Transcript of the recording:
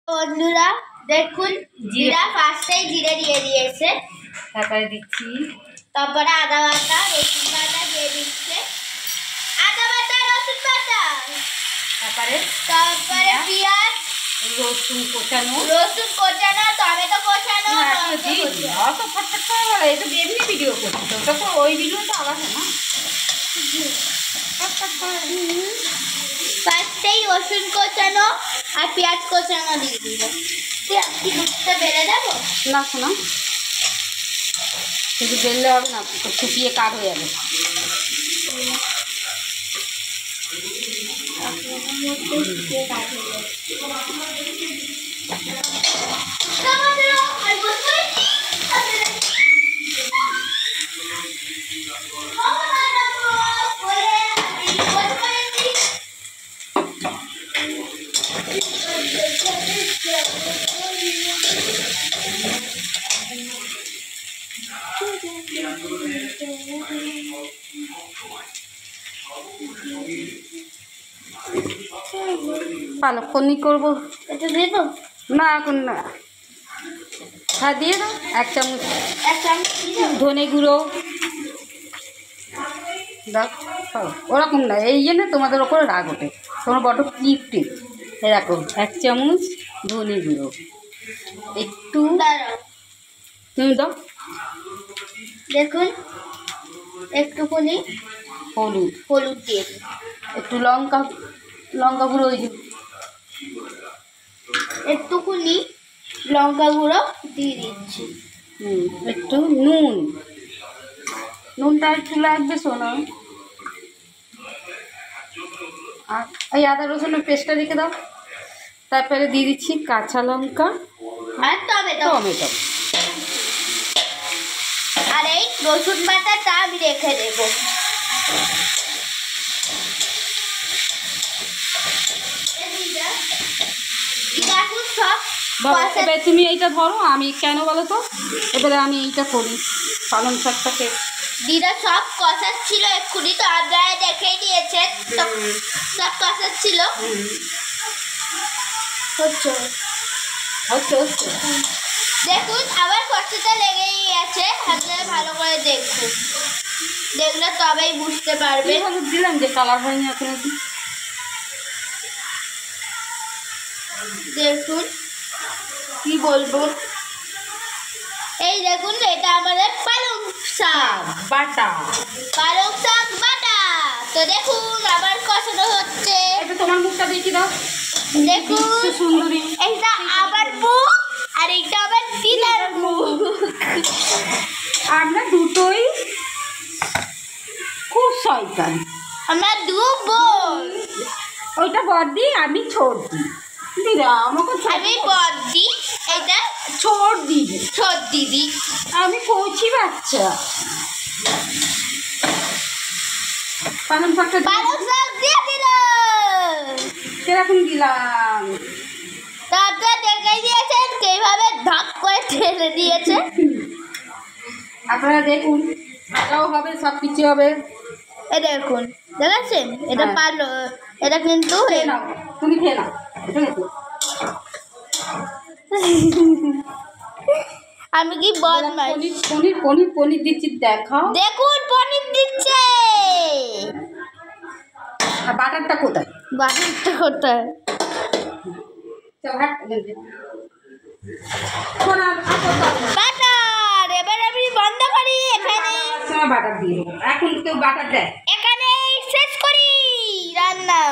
বন্ধুরা দেখুন জিরা ফার্স্টেই জিরে দিয়ে দিয়েছে, তারপরে দিচ্ছি, তারপরে আদা বাটা রসুন বাটা দিয়ে দিচ্ছে, আদা বাটা রসুন বাটা, তারপরে পেঁয়াজ রসুন কোচানো টমেটো কোচানো। অত ফটফট করে বলে এই তো এমনি ভিডিও করছি, তো ওটা তো ওই ভিডিও তো আলাদা না। ফার্স্টেই রসুন কোচানো আর পেঁয়াজ কোচানো দিয়ে দিব। কি বুঝতে পেরে দেবো না শোনা, শুধু বেললে হবে না, শুকিয়ে কাঠ হয়ে যাবে। পালক পনির করবো, এটা দেবো না এখন না। হ্যাঁ দিয়ে দাও, এক চামচ ধনে গুঁড়ো দাও। ওরকম না, এই জন্য তোমাদের ওপরে রাগ ওঠে, তোমার বড় কিপটে। এরকম এক চামচ ধনে গুঁড়ো, একটু তুমি দাও। দেখুন একটুখানি হলুদ দিয়ে দিন, একটু লঙ্কা গুঁড়ো, ওই যে একটুখানি লঙ্কা গুঁড়ো দিয়ে দিচ্ছি। একটু নুনটা একটু লাগবে শোনো। আর এই আদা রসুনের পেস্টটা রেখে দাও। তারপরে দিয়ে দিচ্ছি কাঁচা লঙ্কা আর টমেটো, আর এই রসুন বাটাটা আমি রেখে দেবো। এবার তুমি এইটা ধরো, আমি কেন বলো তো, এবারে আমি এইটা করি পালং শাকটাকে। দিদা সব কষাচ্ছিল এক্ষুনি, তো আপনারা দেখেই দিয়েছেন সব কষাচ্ছিল। হচ্ছে দেখুন আবার কষাটা লেগেই আছে, আপনারা ভালো করে দেখুন, দেখলে তবেই বুঝতে পারবেন। দিলাম যে কালার হয়নি এখন। দেখুন কি বলবো, এই দেখুন এটা আমাদের পালং শাক বাটা। তো দেখুন আবার কষানো হচ্ছে। এটা তোমার মুখটা দেখি দাও, দেখুন সুন্দরী। এইটা আবার মুখ আর এইটা আবার দিদার মুখ, আমরা দুটোই খুব শয়তান। আমরা দু বোন, ওইটা বড়দি, আমি ছোট দিদা। আমি বড়দি, এটা ছোট দিদি, আমি কচি বাচ্চা। পালং শাক দিয়ে দিল, কিরকম দিলাম, তারপর দেখাই দিয়েছেন কিভাবে ধাপ করে ঠেলে দিয়েছে। আপনারা দেখুন, ভাজাও হবে, সব কিছু হবে। এ দেখুন দেখাচ্ছেন, এটা পালো, এটা কিন্তু তুমি খেয়ে নাও। আমি কি বদমাইশ, পনির দিচ্ছি, দেখাও। দেখুন পনির দিচ্ছে। আর বাটারটা কোথায়? কোথায়? বাটার এবার আমি বন্ধ করি, এখানে বাটার দিয়ে এখন কেউ বাটার দেয়। এখানে শেষ করি রান্না।